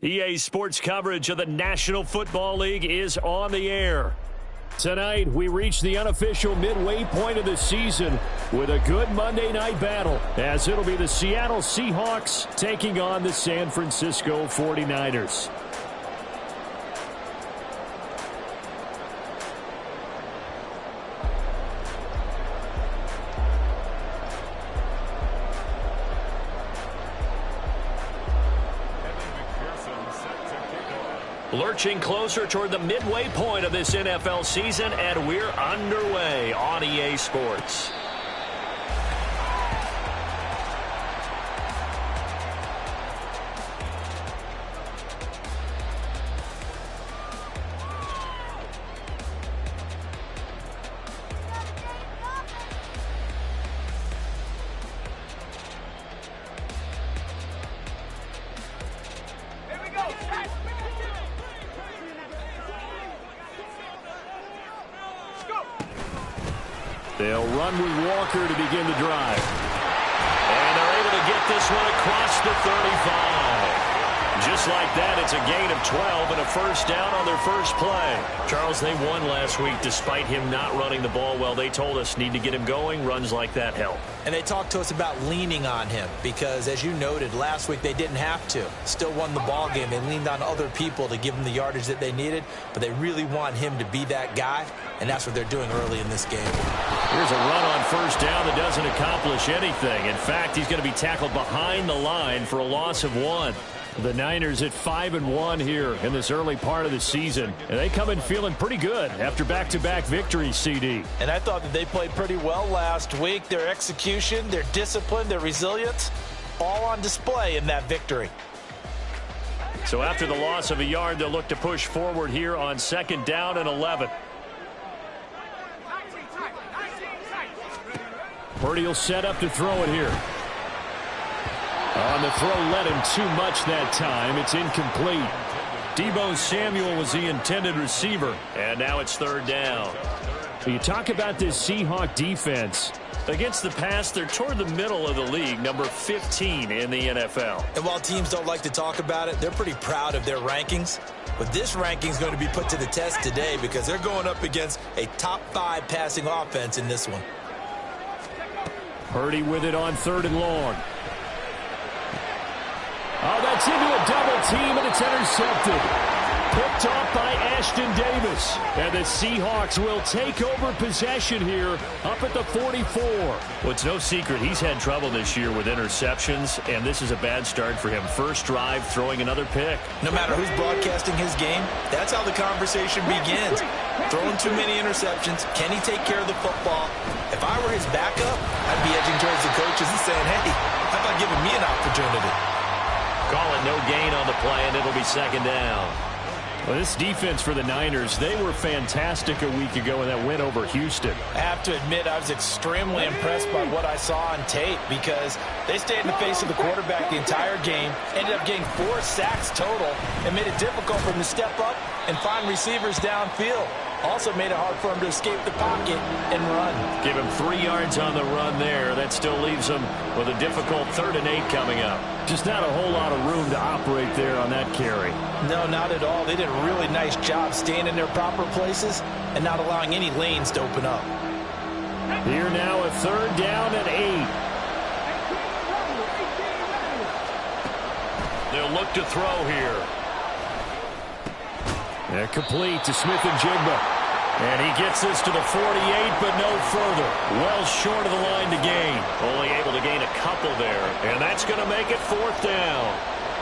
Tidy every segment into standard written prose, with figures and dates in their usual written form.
EA Sports coverage of the National Football League is on the air. Tonight, we reach the unofficial midway point of the season with a good Monday night battle, as it'll be the Seattle Seahawks taking on the San Francisco 49ers. Lurching closer toward the midway point of this NFL season, and we're underway on EA Sports. They'll run with Walker to begin the drive. And they're able to get this one across the 35. Just like that, it's a gain of 12 and a first down on their first play. Charles, they won last week despite him not running the ball well. They told us need to get him going. Runs like that help. And they talked to us about leaning on him because, as you noted, last week they didn't have to. Still won the ball game. They leaned on other people to give them the yardage that they needed, but they really want him to be that guy, and that's what they're doing early in this game. Here's a run on first down that doesn't accomplish anything. In fact, he's going to be tackled behind the line for a loss of 1. The Niners at 5-1 here in this early part of the season. And they come in feeling pretty good after back-to-back victories, CD. And I thought that they played pretty well last week. Their execution, their discipline, their resilience, all on display in that victory. So after the loss of a yard, they'll look to push forward here on 2nd down and 11. Purdy will set up to throw it here. On the throw, led him too much that time. It's incomplete. Deebo Samuel was the intended receiver, and now it's 3rd down. You talk about this Seahawk defense. Against the pass, they're toward the middle of the league, number 15 in the NFL. And while teams don't like to talk about it, they're pretty proud of their rankings. But this ranking is going to be put to the test today because they're going up against a top 5 passing offense in this one. Purdy with it on 3rd and long. Oh, that's into a double team, and it's intercepted. Picked off by Ashton Davis. And the Seahawks will take over possession here up at the 44. Well, it's no secret he's had trouble this year with interceptions, and this is a bad start for him. First drive, throwing another pick. No matter who's broadcasting his game, that's how the conversation begins. Throwing too many interceptions. Can he take care of the football? If I were his backup, I'd be edging towards the coaches and saying, hey, how about giving me an opportunity? Call it no gain on the play, and it'll be 2nd down. Well, this defense for the Niners, they were fantastic a week ago in that win over Houston. I have to admit, I was extremely impressed by what I saw on tape because they stayed in the face of the quarterback the entire game, ended up getting 4 sacks total, and made it difficult for him to step up and find receivers downfield. Also made it hard for him to escape the pocket and run. Give him 3 yards on the run there. That still leaves him with a difficult 3rd and 8 coming up. Just not a whole lot of room to operate there on that carry. No, not at all. They did a really nice job staying in their proper places and not allowing any lanes to open up. Here now a 3rd down and 8. They'll look to throw here. They're complete to Smith-Njigba. And he gets this to the 48, but no further. Well short of the line to gain. Only able to gain a couple there. And that's going to make it 4th down.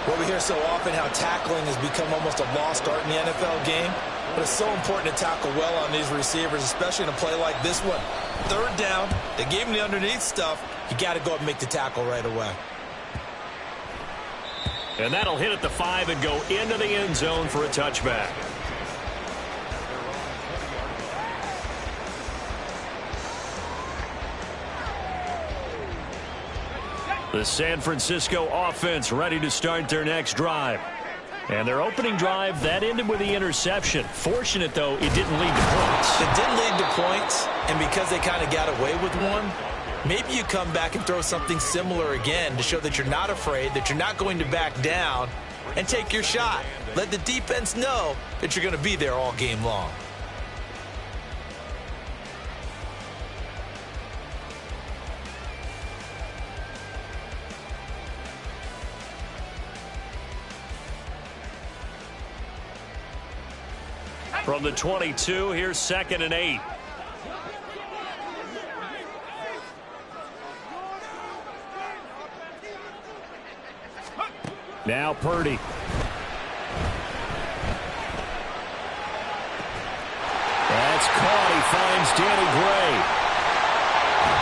Well, we hear so often how tackling has become almost a lost art in the NFL game. But it's so important to tackle well on these receivers, especially in a play like this one. 3rd down, they gave him the underneath stuff. You got to go up and make the tackle right away. And that'll hit at the 5 and go into the end zone for a touchback. The San Francisco offense ready to start their next drive. And their opening drive, that ended with the interception. Fortunate, though, it didn't lead to points. It didn't lead to points, and because they kind of got away with one, maybe you come back and throw something similar again to show that you're not afraid, that you're not going to back down, and take your shot. Let the defense know that you're going to be there all game long. From the 22, here's 2nd and 8. Now Purdy. That's caught. He finds Danny Gray.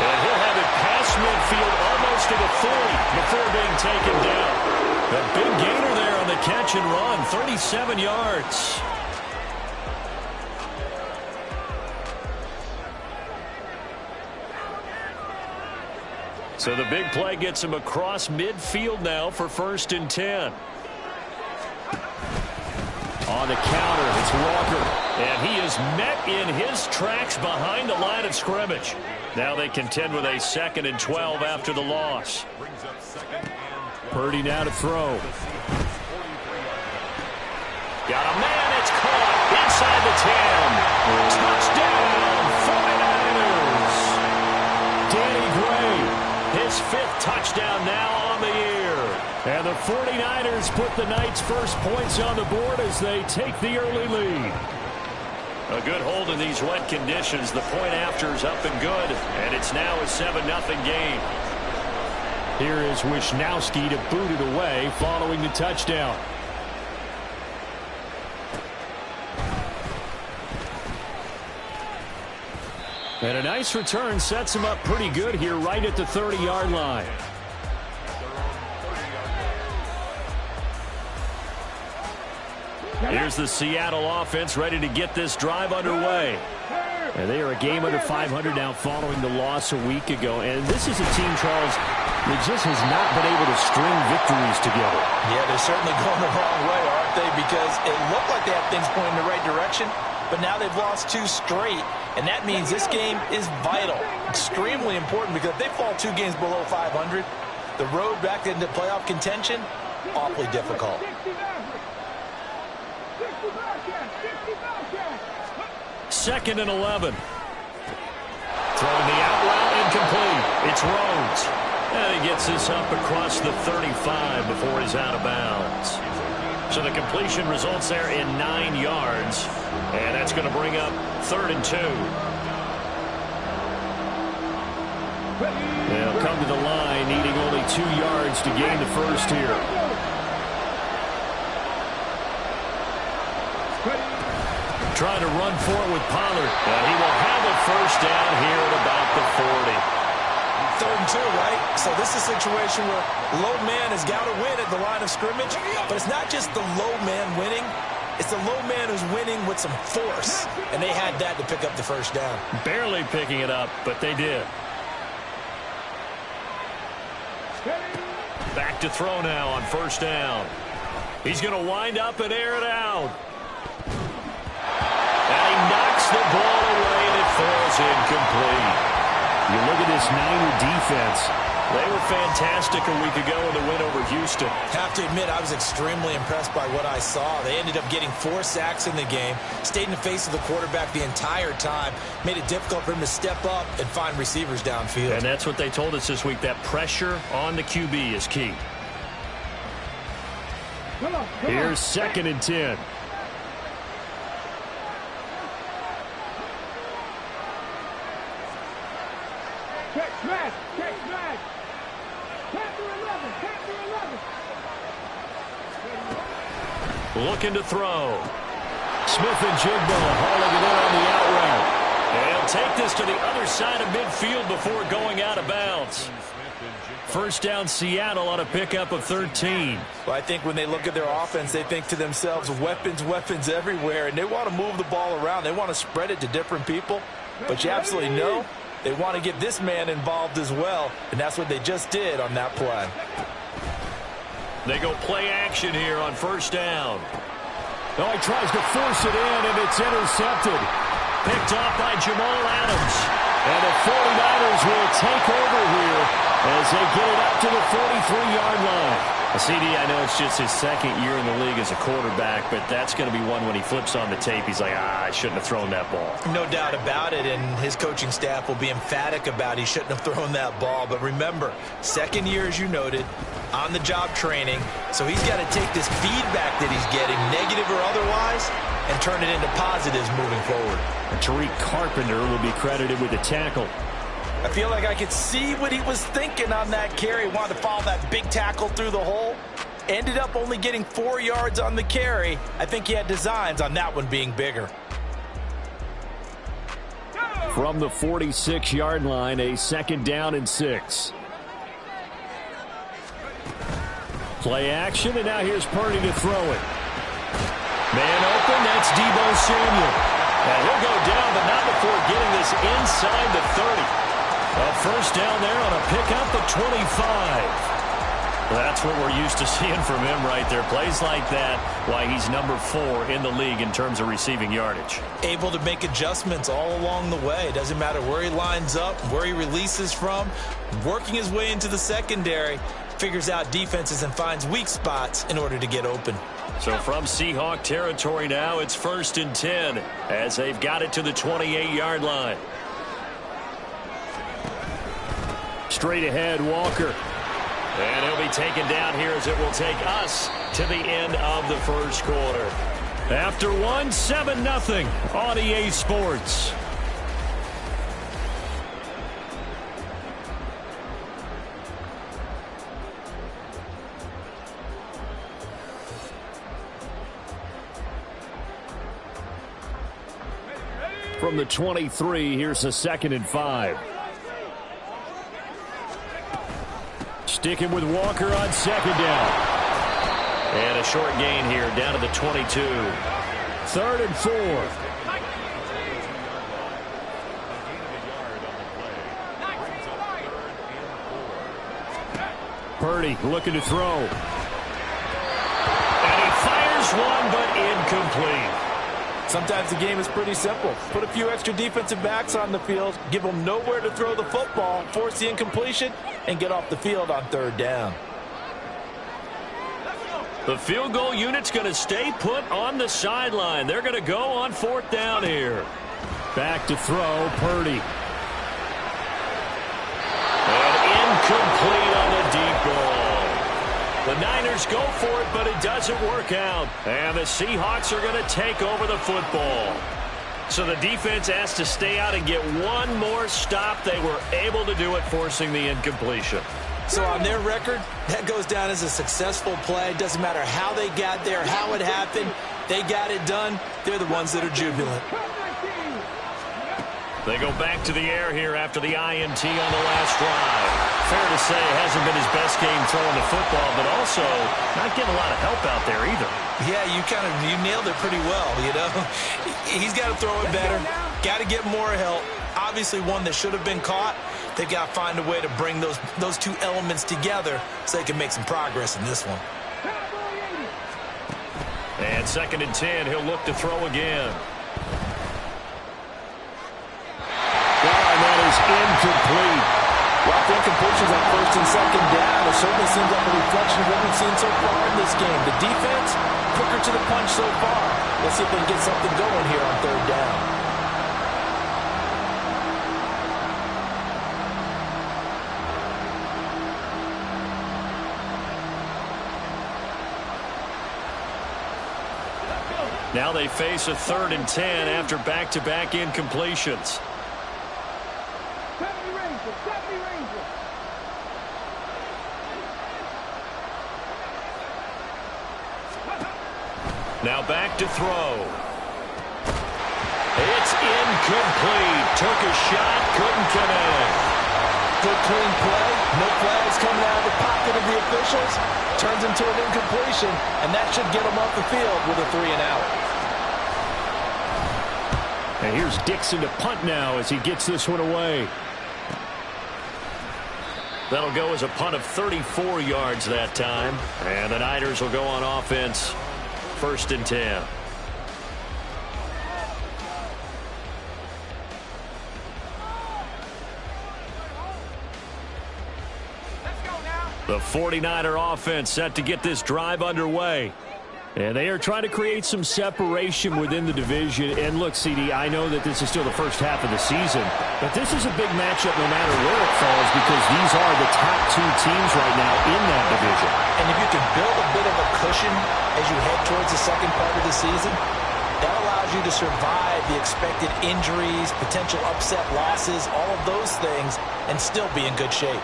And he'll have it past midfield almost to the 40 before being taken down. A big gainer there on the catch and run, 37 yards. So the big play gets him across midfield now for 1st and 10. On the counter, it's Walker. And he is met in his tracks behind the line of scrimmage. Now they contend with a 2nd and 12 after the loss. Purdy now to throw. Got a man, it's caught inside the 10. Touchdown, 49ers. Danny Gray, his 5th touchdown now on the year. And the 49ers put the Knights' first points on the board as they take the early lead. A good hold in these wet conditions. The point after is up and good, and it's now a 7-0 game. Here is Wisnowski to boot it away following the touchdown. And a nice return sets him up pretty good here right at the 30-yard line. Here's the Seattle offense ready to get this drive underway. And they are a game under 500 now following the loss a week ago. And this is a team, Charles, that just has not been able to string victories together. Yeah, they're certainly going the wrong way, aren't they? Because it looked like they had things pointing in the right direction, but now they've lost 2 straight. And that means this game is vital, extremely important, because if they fall 2 games below 500, the road back into playoff contention, awfully difficult. Second and 11. Throwing the out route, incomplete. It's Rhodes. And he gets this up across the 35 before he's out of bounds. So the completion results there in 9 yards. And that's going to bring up 3rd and 2. They'll come to the line, needing only 2 yards to gain the first here. Trying to run for it with Pollard. And he will have a first down here at about the 40. 3rd and 2, right? So this is a situation where low man has got to win at the line of scrimmage. But it's not just the low man winning. It's the low man who's winning with some force. And they had that to pick up the first down. Barely picking it up, but they did. Back to throw now on first down. He's going to wind up and air it out. And he knocks the ball away and it falls incomplete. You look at this Niner defense. They were fantastic a week ago in the win over Houston. Have to admit, I was extremely impressed by what I saw. They ended up getting 4 sacks in the game, stayed in the face of the quarterback the entire time, made it difficult for him to step up and find receivers downfield. And that's what they told us this week, that pressure on the QB is key. Here's 2nd and 10. Looking to throw. Smith and Jigba hauling it in on the out route. And he'll take this to the other side of midfield before going out of bounds. First down, Seattle on a pickup of 13. Well, I think when they look at their offense, they think to themselves, weapons, weapons everywhere, and they want to move the ball around. They want to spread it to different people. But you absolutely know they want to get this man involved as well, and that's what they just did on that play. They go play action here on first down. Oh, he tries to force it in, and it's intercepted. Picked off by Jamal Adams. And the 49ers will take over here as they get it up to the 43-yard line. CD, I know it's just his second year in the league as a quarterback, but that's going to be one when he flips on the tape. He's like, I shouldn't have thrown that ball. No doubt about it, and his coaching staff will be emphatic about he shouldn't have thrown that ball. But remember, second year, as you noted, on-the-job training, so he's got to take this feedback that he's getting, negative or otherwise, and turn it into positives moving forward. And Tariq Carpenter will be credited with the tackle. I feel like I could see what he was thinking on that carry. Wanted to follow that big tackle through the hole. Ended up only getting 4 yards on the carry. I think he had designs on that one being bigger. From the 46-yard line, a 2nd down and 6. Play action, and now here's Purdy to throw it. Man open, that's Deebo Samuel. And he'll go down, but not before getting this inside the 30. A first down there on a pickup at 25. That's what we're used to seeing from him right there. Plays like that, why he's number 4 in the league in terms of receiving yardage. Able to make adjustments all along the way. Doesn't matter where he lines up, where he releases from. Working his way into the secondary, figures out defenses and finds weak spots in order to get open. So from Seahawk territory now, it's 1st and 10 as they've got it to the 28-yard line. Straight ahead, Walker. And he'll be taken down here as it will take us to the end of the first quarter. After 7-0 on EA Sports. From the 23, here's a 2nd and 5. Sticking with Walker on 2nd down. And a short gain here down to the 22. 3rd and 4. Purdy looking to throw. And he fires one, but incomplete. Sometimes the game is pretty simple. Put a few extra defensive backs on the field, give them nowhere to throw the football, force the incompletion, and get off the field on 3rd down. The field goal unit's going to stay put on the sideline. They're going to go on 4th down here. Back to throw, Purdy. And incomplete on the deep ball. The Niners go for it, but it doesn't work out. And the Seahawks are going to take over the football. So the defense has to stay out and get one more stop. They were able to do it, forcing the incompletion. So on their record, that goes down as a successful play. Doesn't matter how they got there, how it happened. They got it done. They're the ones that are jubilant. They go back to the air here after the INT on the last drive. Fair to say, hasn't been his best game throwing the football, but also not getting a lot of help out there either. Yeah, you nailed it pretty well, you know. He's got to throw it better, got to get more help. Obviously one that should have been caught. They've got to find a way to bring those two elements together so they can make some progress in this one. And 2nd and 10, he'll look to throw again. And that is incomplete. Well, I think completions on 1st and 2nd down. It certainly seems like a reflection of what we've seen so far in this game. The defense, quicker to the punch so far. Let's see if they can get something going here on 3rd down. Now they face a 3rd and 10 after back-to-back incompletions. Now back to throw. It's incomplete. Took a shot, couldn't connect. Good clean play. No flags coming out of the pocket of the officials. Turns into an incompletion, and that should get them off the field with a 3-and-out. And here's Dixon to punt now as he gets this one away. That'll go as a punt of 34 yards that time. And the Niners will go on offense. 1st and 10. The 49er offense set to get this drive underway. And they are trying to create some separation within the division. And look, CD, I know that this is still the first half of the season, but this is a big matchup no matter where it falls because these are the top two teams right now in that division. And if you can build a bit of a cushion as you head towards the second part of the season, that allows you to survive the expected injuries, potential upset losses, all of those things, and still be in good shape.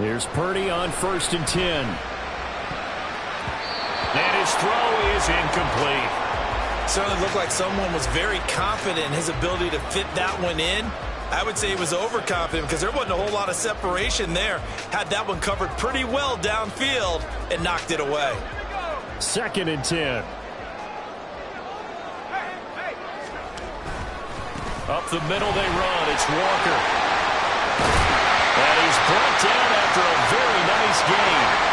Here's Purdy on 1st and 10. And his throw is incomplete. Certainly looked like someone was very confident in his ability to fit that one in. I would say he was overconfident because there wasn't a whole lot of separation there. Had that one covered pretty well downfield and knocked it away. 2nd and 10. Up the middle they run. It's Walker. And he's brought down after a very nice gain.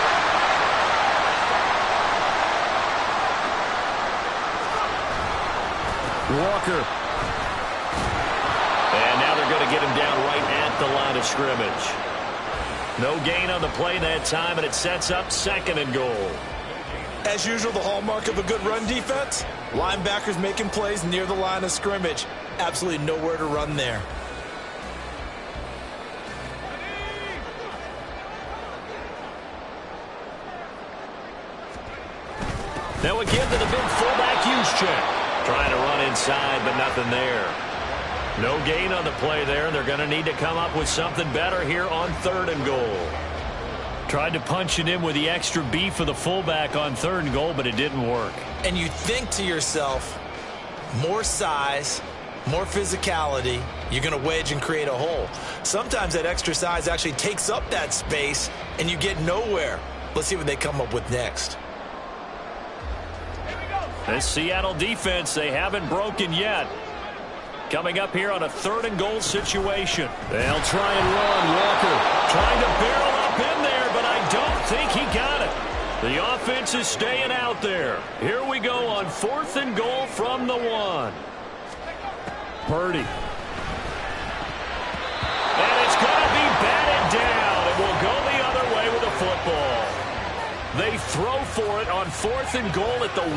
Walker. And now they're going to get him down right at the line of scrimmage. No gain on the play that time, and it sets up 2nd and goal. As usual, the hallmark of a good run defense, linebackers making plays near the line of scrimmage. Absolutely nowhere to run there. Now again to the big fullback use check. Trying to run inside, but nothing there. No gain on the play there, and they're going to need to come up with something better here on 3rd and goal. Tried to punch it in with the extra beef of the fullback on 3rd and goal, but it didn't work. And you think to yourself, more size, more physicality, you're going to wedge and create a hole. Sometimes that extra size actually takes up that space, and you get nowhere. Let's see what they come up with next. This Seattle defense, they haven't broken yet. Coming up here on a 3rd and goal situation. They'll try and run. Walker trying to barrel up in there, but I don't think he got it. The offense is staying out there. Here we go on 4th and goal from the 1. Purdy. And it's going to be batted down. It will go the other way with the football. They throw for it on 4th and goal at the 1.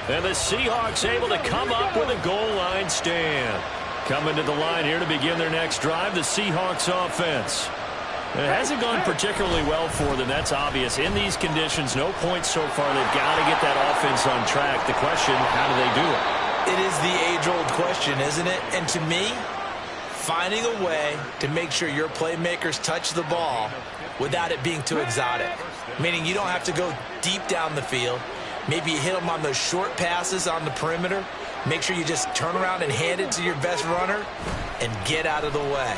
And the Seahawks able to come up with a goal line stand. Coming to the line here to begin their next drive, the Seahawks offense. It hasn't gone particularly well for them. That's obvious. In these conditions, no points so far. They've got to get that offense on track. The question, how do they do it? It is the age-old question, isn't it? And to me, finding a way to make sure your playmakers touch the ball without it being too exotic. Meaning you don't have to go deep down the field. Maybe you hit them on those short passes on the perimeter. Make sure you just turn around and hand it to your best runner and get out of the way.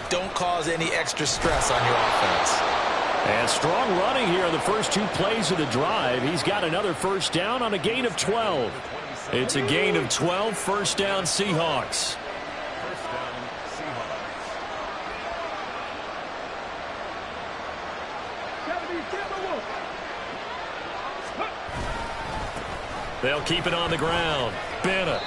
Don't cause any extra stress on your offense. And strong running here in the first 2 plays of the drive. He's got another first down on a gain of 12. It's a gain of 12, 1st down Seahawks. They'll keep it on the ground. Bennett.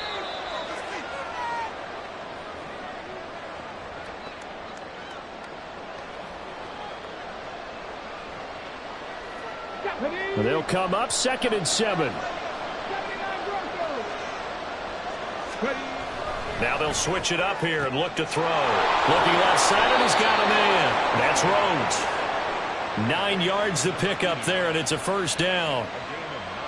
They'll come up 2nd and 7. Now they'll switch it up here and look to throw. Looking left side, and he's got a man. That's Rhodes. 9 yards to pick up there, and it's a first down.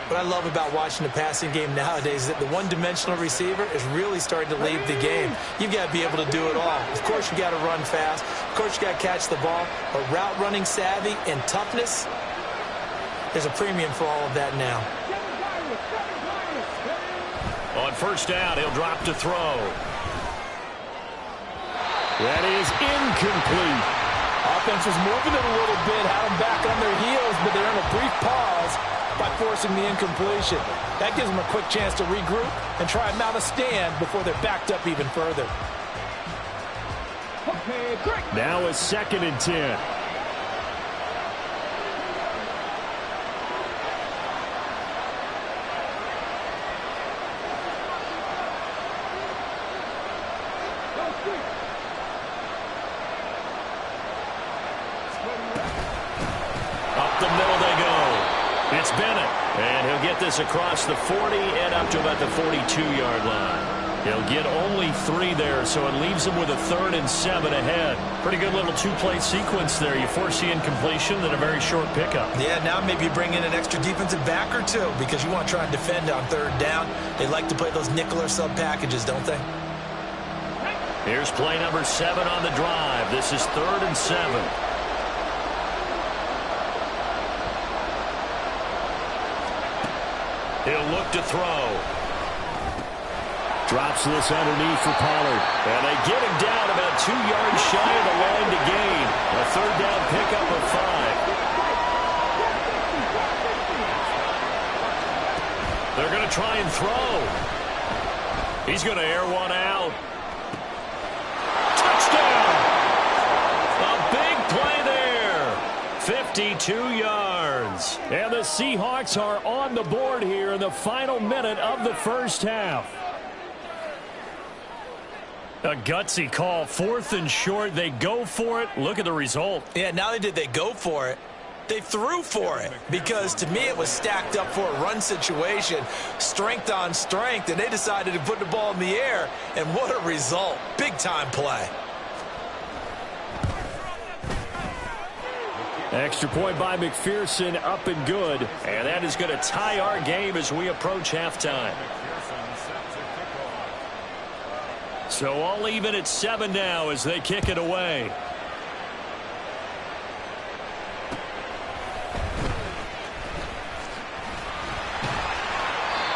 What I love about watching the passing game nowadays is that the one-dimensional receiver is really starting to leave the game. You've got to be able to do it all. Of course, you got to run fast. Of course, you got to catch the ball. But route running savvy and toughness, there's a premium for all of that now. On first down, he'll drop to throw. That is incomplete. Offense was moving it a little bit, had them back on their heels, but they're in a brief pause by forcing the incompletion. That gives them a quick chance to regroup and try and mount a stand before they're backed up even further. Now it's 2nd and 10. the middle they go. It's Bennett, and he'll get this across the 40 and up to about the 42-yard line. He'll get only 3 there, so it leaves him with a 3rd and 7 ahead. Pretty good little 2-play sequence there. You force the incompletion, then a very short pickup. Yeah, now maybe you bring in an extra defensive back or two because you want to try and defend on 3rd down. They like to play those nickel or sub packages, don't they? Here's play number 7 on the drive. This is 3rd and 7. He'll look to throw. Drops this underneath for Pollard. And they get him down about 2 yards shy of the line to gain. A 3rd down pickup of 5. They're going to try and throw. He's going to air one out. Touchdown! A big play there. 52 yards. And the Seahawks are on the board here in the final minute of the first half. A gutsy call, 4th and short. They go for it. Look at the result. Yeah, not only did they go for it, they threw for it. Because to me, it was stacked up for a run situation, strength on strength, and they decided to put the ball in the air. And what a result. Big-time play. Extra point by McPherson, up and good. And that is going to tie our game as we approach halftime. So all even at 7 now as they kick it away.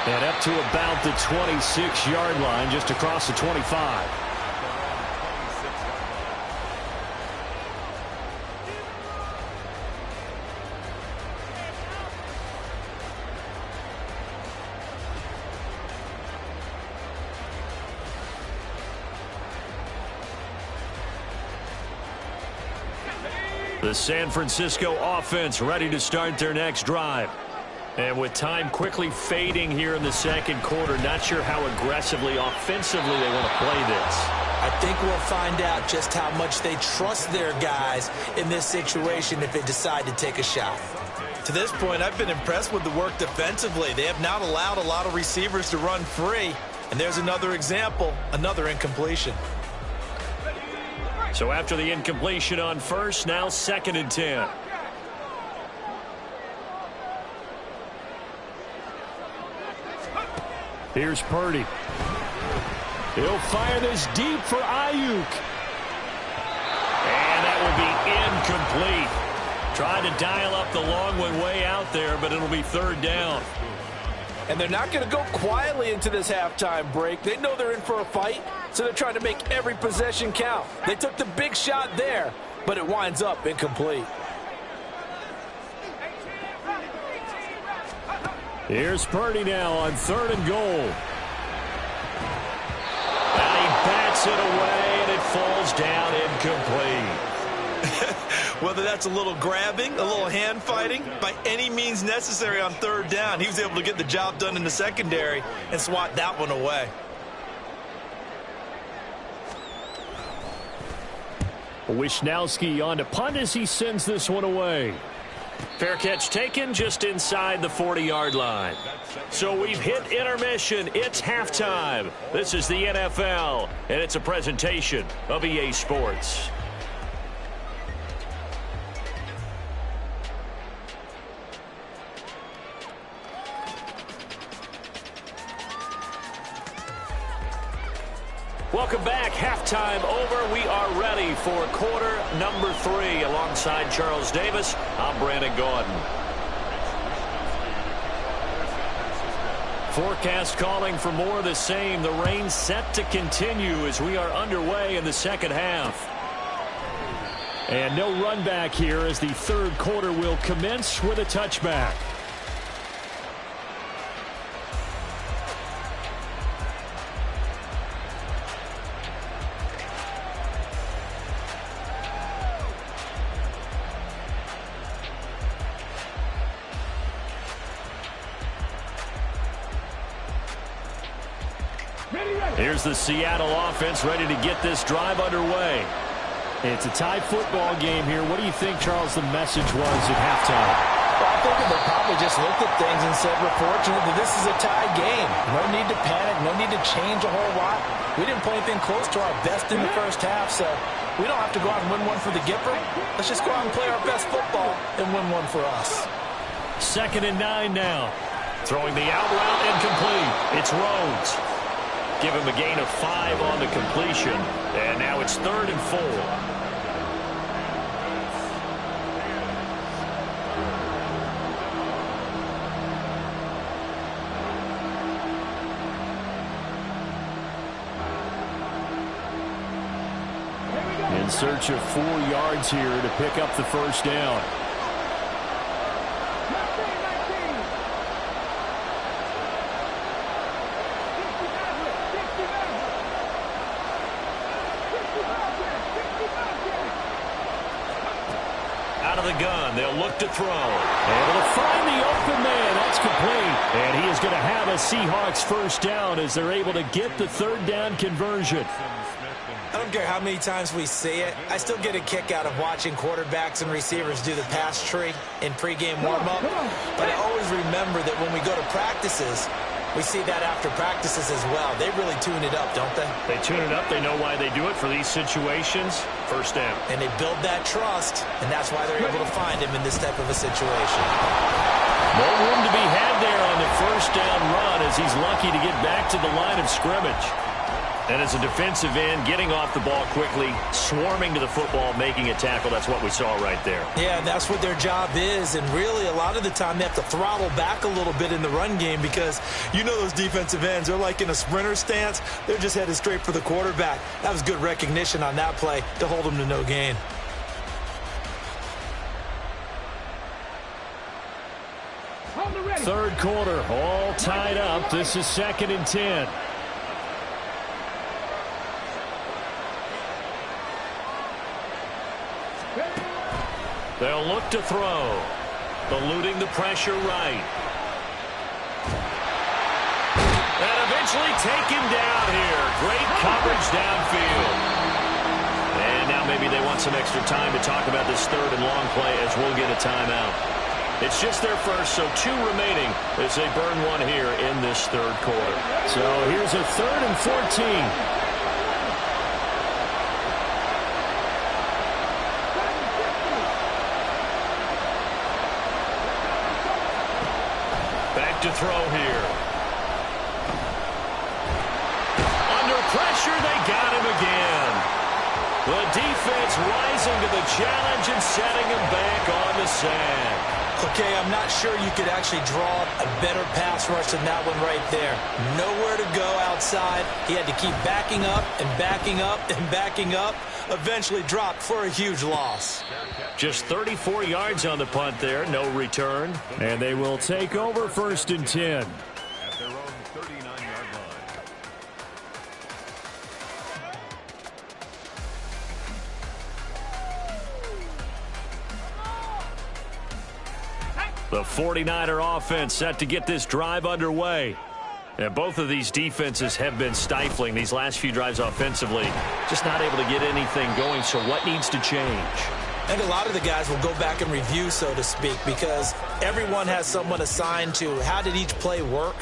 And up to about the 26-yard line, just across the 25. The San Francisco offense ready to start their next drive. And with time quickly fading here in the second quarter, not sure how aggressively, offensively they want to play this. I think we'll find out just how much they trust their guys in this situation if they decide to take a shot. To this point, I've been impressed with the work defensively. They have not allowed a lot of receivers to run free. And there's another example, another incompletion. So after the incompletion on first, now 2nd and 10. Here's Purdy. He'll fire this deep for Ayuk. And that will be incomplete. Tried to dial up the long one way out there, but it'll be 3rd down. And they're not going to go quietly into this halftime break. They know they're in for a fight, so they're trying to make every possession count. They took the big shot there, but it winds up incomplete. Here's Purdy now on 3rd and goal. And he bats it away, and it falls down incomplete. Whether that's a little grabbing, a little hand fighting, by any means necessary on 3rd down, he was able to get the job done in the secondary and swat that one away. Wishnowski on to punt as he sends this one away. Fair catch taken just inside the 40-yard line. So we've hit intermission. It's halftime. This is the NFL, and it's a presentation of EA Sports. Welcome back. Halftime over. We are ready for quarter number 3. Alongside Charles Davis, I'm Brandon Gaudin. Forecast calling for more of the same. The rain set to continue as we are underway in the second half. And no run back here as the third quarter will commence with a touchback. Here's the Seattle offense ready to get this drive underway. It's a tie football game here. What do you think, Charles, the message was at halftime? Well, I think they probably just looked at things and said, we're fortunate that this is a tie game. No need to panic. No need to change a whole lot. We didn't play anything close to our best in the first half, so we don't have to go out and win one for the Gipper. Let's just go out and play our best football and win one for us. 2nd and 9 now. Throwing the out route incomplete. It's Rhodes. Give him a gain of 5 on the completion. And now it's 3rd and 4. In search of 4 yards here to pick up the first down. Out of the gun, they'll look to throw. Able to find the open man. That's complete. And he is going to have a Seahawks first down as they're able to get the 3rd down conversion. I don't care how many times we see it. I still get a kick out of watching quarterbacks and receivers do the pass tree in pregame warm-up. But I always remember that when we go to practices, we see that after practices as well. They really tune it up, don't they? They tune it up. They know why they do it for these situations. First down. And they build that trust, and that's why they're able to find him in this type of a situation. More room to be had there on the first down run as he's lucky to get back to the line of scrimmage. And as a defensive end, getting off the ball quickly, swarming to the football, making a tackle, that's what we saw right there. Yeah, and that's what their job is. And really, a lot of the time, they have to throttle back a little bit in the run game because you know those defensive ends, they're like in a sprinter stance. They're just headed straight for the quarterback. That was good recognition on that play to hold them to no gain. Third quarter, all tied up. This is 2nd and 10. They'll look to throw. Eluding the pressure right. And eventually take him down here. Great coverage downfield. And now maybe they want some extra time to talk about this 3rd and long play as we'll get a timeout. It's just their first, so 2 remaining as they burn one here in this 3rd quarter. So here's a 3rd and 14. To throw here. Under pressure, they got him again. The defense rising to the challenge and setting him back on the sand. Okay, I'm not sure you could actually draw a better pass rush than that one right there. Nowhere to go outside. He had to keep backing up and backing up and backing up. Eventually dropped for a huge loss. Just 34 yards on the punt there. No return. And they will take over 1st and 10. At their own 39-yard line. The 49er offense set to get this drive underway. And both of these defenses have been stifling these last few drives offensively. Just not able to get anything going, so what needs to change? And a lot of the guys will go back and review, so to speak, because everyone has someone assigned to how did each play work.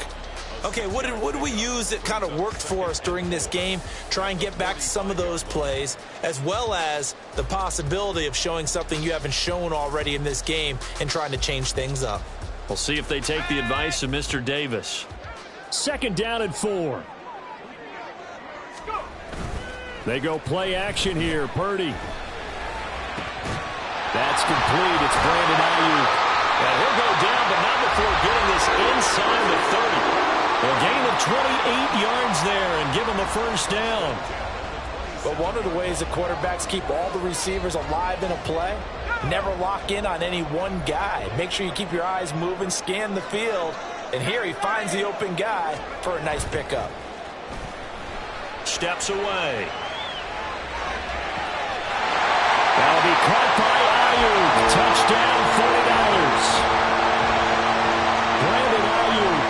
Okay, what did we use that kind of worked for us during this game? Try and get back to some of those plays, as well as the possibility of showing something you haven't shown already in this game and trying to change things up. We'll see if they take the advice of Mr. Davis. 2nd down and 4. They go play action here. Purdy. That's complete. It's Brandon Ayuk. And he'll go down, but not before getting this inside the 30. A gain of 28 yards there and give him a first down. But one of the ways that quarterbacks keep all the receivers alive in a play, never lock in on any one guy. Make sure you keep your eyes moving, scan the field. And here he finds the open guy for a nice pickup. Steps away. That'll be caught by Ayuk. Touchdown 49ers. Brandon Ayuk,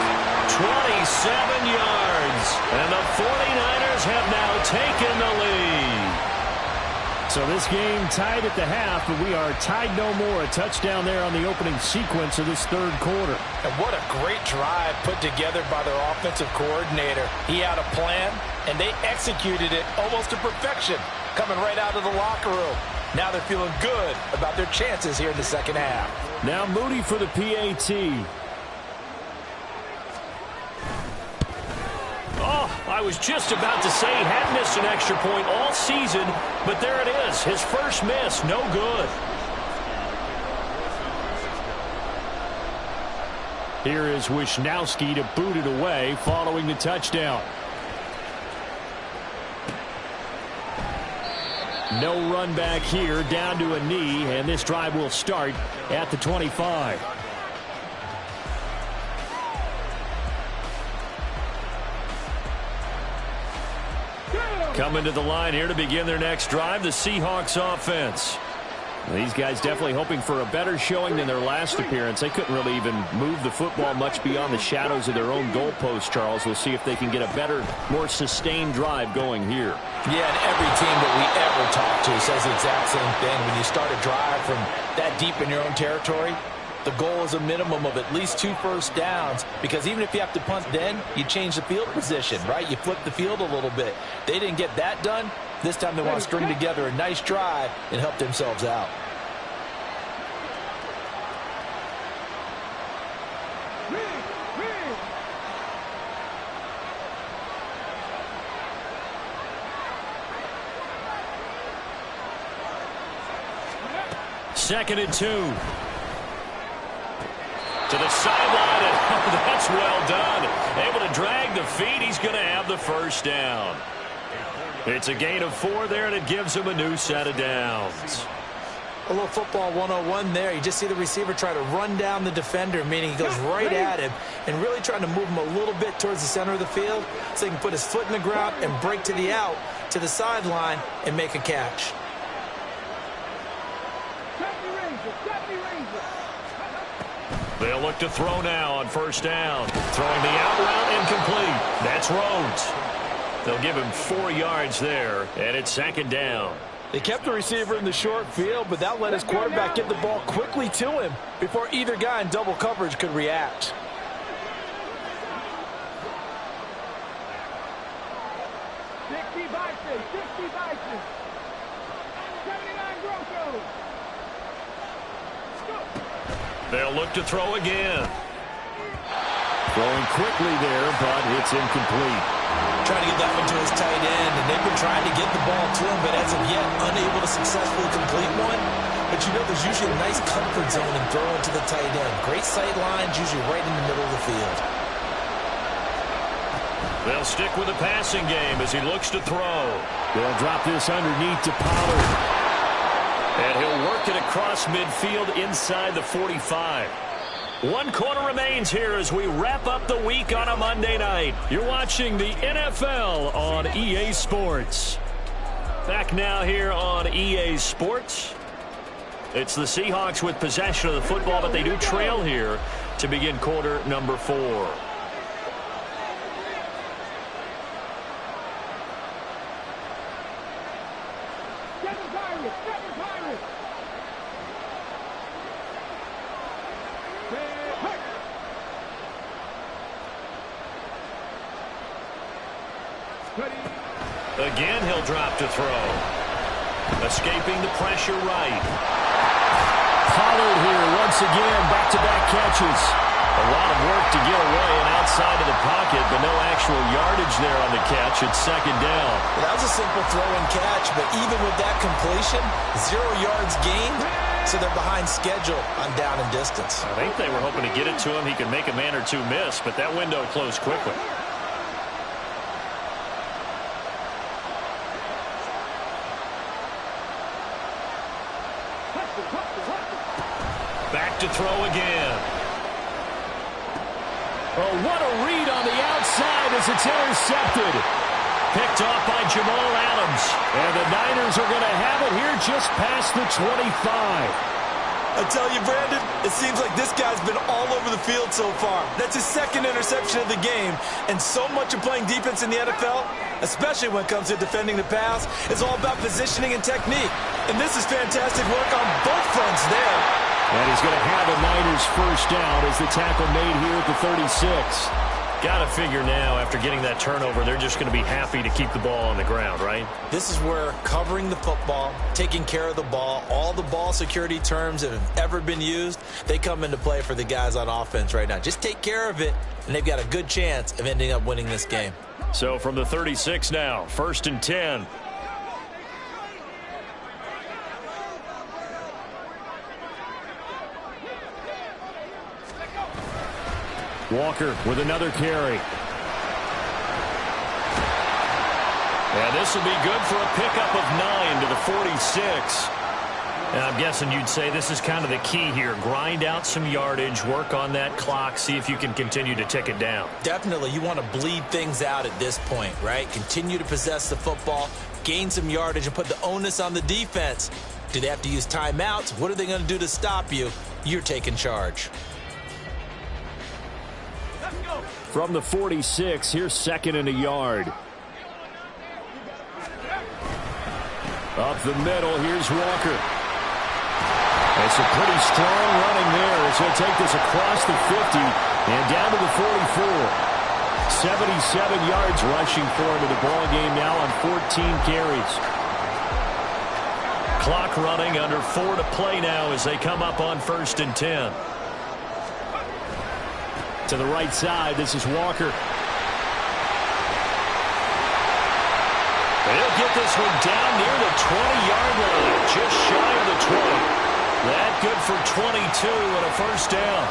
27 yards. And the 49ers have now taken the lead. So this game tied at the half, but we are tied no more. A touchdown there on the opening sequence of this third quarter. And what a great drive put together by their offensive coordinator. He had a plan, and they executed it almost to perfection, coming right out of the locker room. Now they're feeling good about their chances here in the second half. Now Moody for the PAT. Oh, I was just about to say he had missed an extra point all season, but there it is. His first miss, no good. Here is Wisnowski to boot it away following the touchdown. No run back here, down to a knee, and this drive will start at the 25. Coming to the line here to begin their next drive, the Seahawks offense. These guys definitely hoping for a better showing than their last appearance. They couldn't really even move the football much beyond the shadows of their own goalpost, Charles. We'll see if they can get a better, more sustained drive going here. Yeah, and every team that we ever talk to says the exact same thing. When you start a drive from that deep in your own territory, the goal is a minimum of at least 2 first downs, because even if you have to punt then, you change the field position, right? You flip the field a little bit. They didn't get that done. This time they want to string together a nice drive and help themselves out. Second and 2. To the sideline, and that's well done. Able to drag the feet. He's going to have the first down. It's a gain of 4 there, and it gives him a new set of downs. A little football 101 there. You just see the receiver try to run down the defender, meaning he goes right at him and really trying to move him a little bit towards the center of the field so he can put his foot in the ground and break to the out, to the sideline, and make a catch. They'll look to throw now on first down. Throwing the out route incomplete. That's Rhodes. They'll give him 4 yards there, and it's second down. They kept the receiver in the short field, but that let his quarterback get the ball quickly to him before either guy in double coverage could react. They'll look to throw again. Throwing quickly there, but it's incomplete. Trying to get that one to his tight end, and they've been trying to get the ball to him, but as of yet, unable to successfully complete one. But you know there's usually a nice comfort zone in throwing to the tight end. Great sight lines, usually right in the middle of the field. They'll stick with the passing game as he looks to throw. They'll drop this underneath to Pollard. And he'll work it across midfield inside the 45. 1 quarter remains here as we wrap up the week on a Monday night. You're watching the NFL on EA Sports. Back now here on EA Sports. It's the Seahawks with possession of the football, but they do trail here to begin quarter number 4. Again, he'll drop to throw. Escaping the pressure right. Pollard here once again, back-to-back catches. A lot of work to get away and outside of the pocket, but no actual yardage there on the catch. It's second down. Well, that was a simple throw and catch, but even with that completion, 0 yards gained, so they're behind schedule on down and distance. I think they were hoping to get it to him. He could make a man or two miss, but that window closed quickly. Back to throw again. Oh, what a read on the outside as it's intercepted. Picked off by Jamal Adams. And the Niners are going to have it here just past the 25. I tell you, Brandon, it seems like this guy's been all over the field so far. That's his second interception of the game, and so much of playing defense in the NFL, especially when it comes to defending the pass, is all about positioning and technique. And this is fantastic work on both fronts there. And he's going to have a Niners first down as the tackle made here at the 36. Got to figure now, after getting that turnover, they're just going to be happy to keep the ball on the ground, right? This is where covering the football, taking care of the ball, all the ball security terms that have ever been used, they come into play for the guys on offense right now. Just take care of it, and they've got a good chance of ending up winning this game. So from the 36 now, 1st and 10. Walker with another carry. And this will be good for a pickup of 9 to the 46. And I'm guessing you'd say this is kind of the key here. Grind out some yardage, work on that clock, see if you can continue to tick it down. Definitely. You want to bleed things out at this point, right? Continue to possess the football, gain some yardage, and put the onus on the defense. Do they have to use timeouts? What are they going to do to stop you? You're taking charge. From the 46, here's 2nd and a yard. Up the middle, here's Walker. It's a pretty strong running there as he'll take this across the 50 and down to the 44. 77 yards rushing for him in the ball game now on 14 carries. Clock running, under 4 to play now as they come up on 1st and 10. To the right side, this is Walker. He'll get this one down near the 20-yard line, just shy of the 20. That good for 22 and a first down.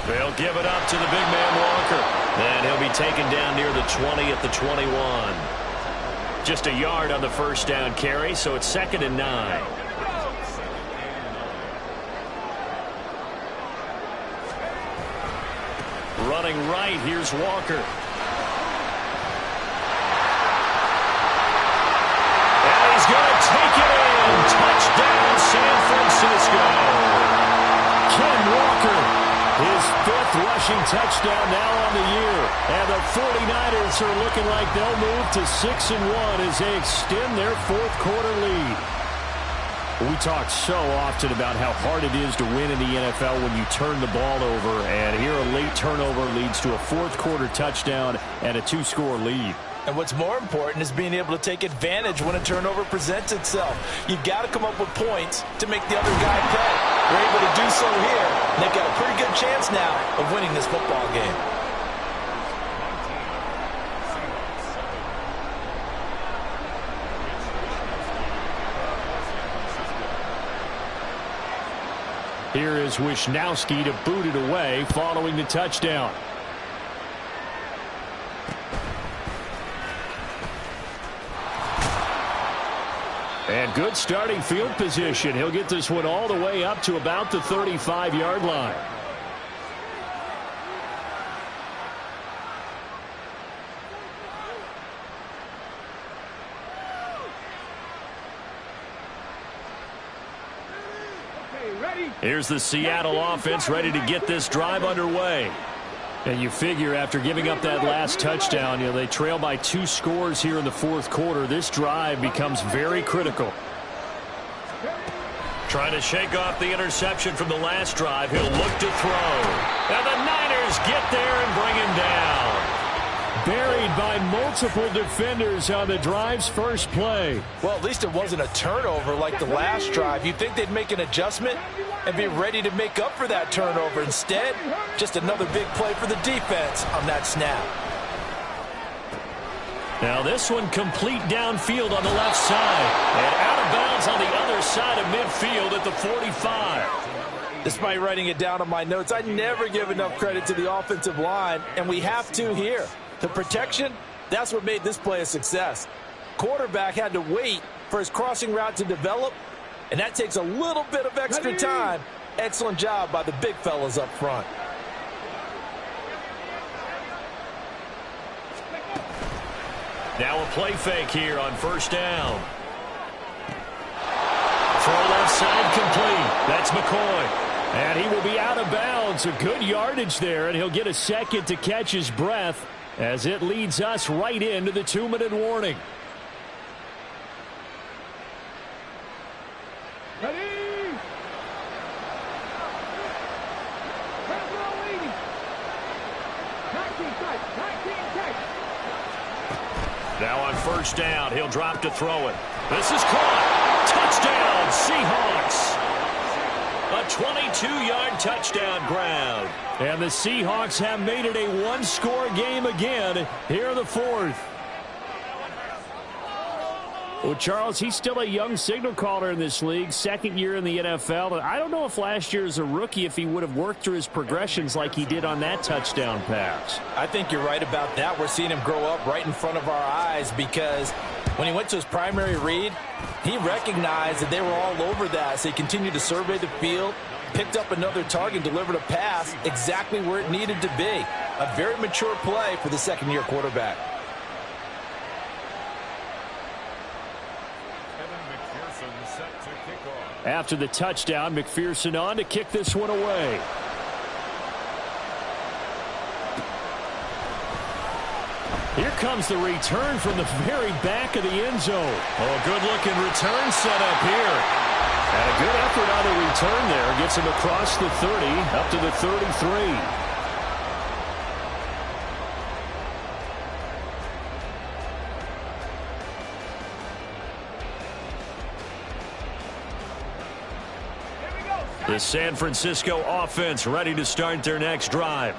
They'll give it up to the big man Walker. And he'll be taken down near the 20 at the 21. Just a yard on the first down carry, so it's 2nd and 9. Running right, here's Walker. And he's going to take it in. Touchdown, San Francisco. Ken Walker, his 5th rushing touchdown now on the year. And the 49ers are looking like they'll move to 6-1 as they extend their 4th quarter lead. We talk so often about how hard it is to win in the NFL when you turn the ball over. And here a late turnover leads to a 4th quarter touchdown and a 2-score lead. And what's more important is being able to take advantage when a turnover presents itself. You've got to come up with points to make the other guy pay. They're able to do so here. And they've got a pretty good chance now of winning this football game. Here is Wisnowski to boot it away following the touchdown. And good starting field position. He'll get this one all the way up to about the 35-yard line. Here's the Seattle offense ready to get this drive underway. And you figure after giving up that last touchdown, they trail by 2 scores here in the 4th quarter. This drive becomes very critical. Trying to shake off the interception from the last drive. He'll look to throw. And the Niners get there and bring him down. Buried by multiple defenders on the drive's first play. Well, at least it wasn't a turnover like the last drive. You'd think they'd make an adjustment and be ready to make up for that turnover. Instead, just another big play for the defense on that snap. Now this one complete downfield on the left side. And out of bounds on the other side of midfield at the 45. Despite writing it down on my notes, I never give enough credit to the offensive line, and we have to here. The protection, that's what made this play a success. Quarterback had to wait for his crossing route to develop, and that takes a little bit of extra time, Excellent job by the big fellas up front. Now a play fake here on first down. Throw left side complete. That's McCoy. And he will be out of bounds. A good yardage there, and he'll get a second to catch his breath as it leads us right into the 2-minute warning. Ready? Now on first down, he'll drop to throw it. This is caught. Touchdown, Seahawks. A 22-yard touchdown grab. And the Seahawks have made it a one-score game again here in the fourth. Well, Charles, he's still a young signal caller in this league, second year in the NFL. And I don't know if last year as a rookie, if he would have worked through his progressions like he did on that touchdown pass. I think you're right about that. We're seeing him grow up right in front of our eyes because when he went to his primary read, he recognized that they were all over that. So he continued to survey the field, picked up another target, delivered a pass exactly where it needed to be. A very mature play for the second-year quarterback. After the touchdown, McPherson on to kick this one away. Here comes the return from the very back of the end zone. Oh, good-looking return set up here. And a good effort on the return there. Gets him across the 30, up to the 33. The San Francisco offense ready to start their next drive.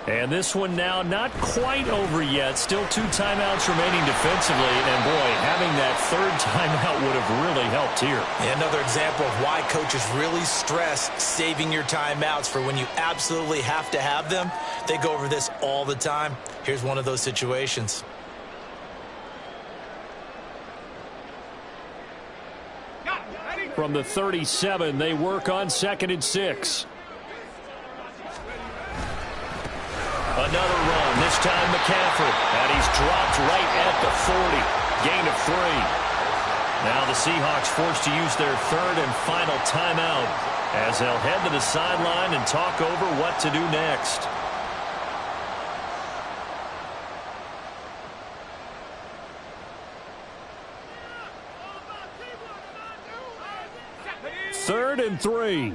And this one now not quite over yet. Still 2 timeouts remaining defensively. And, boy, having that third timeout would have really helped here. And another example of why coaches really stress saving your timeouts for when you absolutely have to have them. They go over this all the time. Here's one of those situations. From the 37, they work on 2nd and 6. Another run, this time McCaffrey. And he's dropped right at the 40. Gain of 3. Now the Seahawks forced to use their third and final timeout as they'll head to the sideline and talk over what to do next. Third and 3.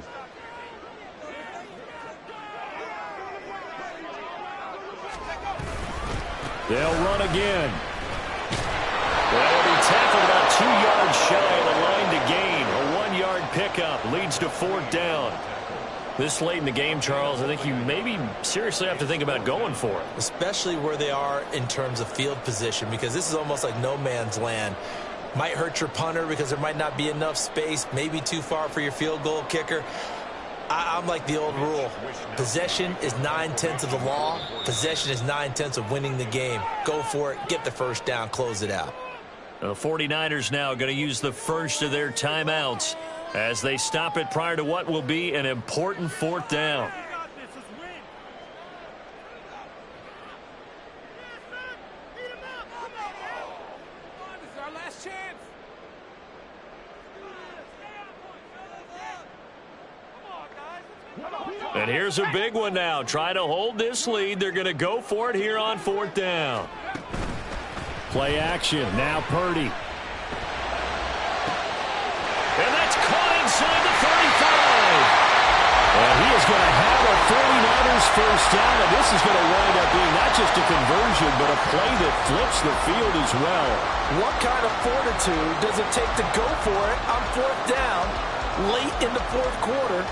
They'll run again. They'll be tackled about 2 yards shy of the line to gain. A 1-yard pickup leads to 4th down. This late in the game, Charles, I think you maybe seriously have to think about going for it. Especially where they are in terms of field position, because this is almost like no man's land. Might hurt your punter because there might not be enough space, maybe too far for your field goal kicker. I'm like the old rule. Possession is 9/10 of the law. Possession is 9/10 of winning the game. Go for it. Get the first down. Close it out. The 49ers now going to use the first of their timeouts as they stop it prior to what will be an important 4th down. And here's a big one now. Trying to hold this lead. They're going to go for it here on 4th down. Play action. Now Purdy. And that's caught inside the 35. And he is going to have a 49ers first down. And this is going to wind up being not just a conversion, but a play that flips the field as well. What kind of fortitude does it take to go for it on 4th down late in the 4th quarter,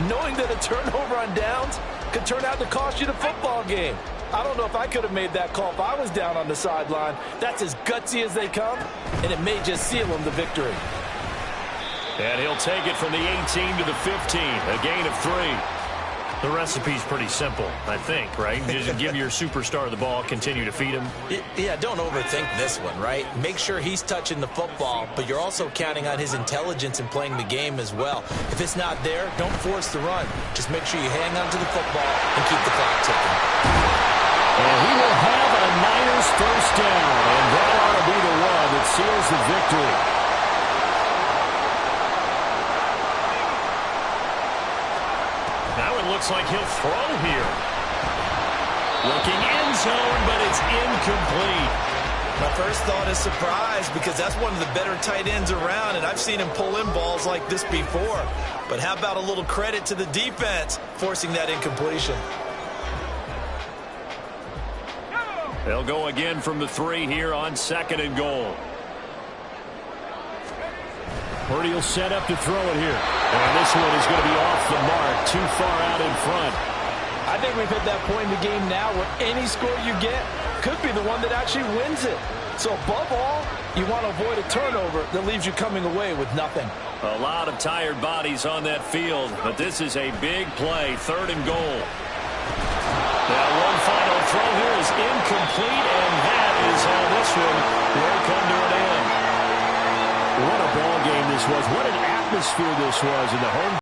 knowing that a turnover on downs could turn out to cost you the football game? I don't know if I could have made that call if I was down on the sideline. That's as gutsy as they come, and it may just seal him the victory. And he'll take it from the 18 to the 15, a gain of 3. The recipe's pretty simple, I think, right? Just give your superstar the ball, continue to feed him. Yeah, don't overthink this one, right? Make sure he's touching the football, but you're also counting on his intelligence in playing the game as well. If it's not there, don't force the run. Just make sure you hang on to the football and keep the clock ticking. And he will have a Niners first down, and that ought to be the one that seals the victory. Now it looks like he'll throw here. Looking end zone, but it's incomplete. My first thought is surprise because that's one of the better tight ends around, and I've seen him pull in balls like this before. But how about a little credit to the defense forcing that incompletion? They'll go again from the 3 here on 2nd and goal. Purdy will set up to throw it here. And this one is going to be off the mark, too far out in front. I think we've hit that point in the game now where any score you get could be the one that actually wins it. So above all, you want to avoid a turnover that leaves you coming away with nothing. A lot of tired bodies on that field, but this is a big play, 3rd and goal. Now one final throw here is incomplete, and that is how this one will come to an end. What a ball game this was. What an atmosphere this was in the home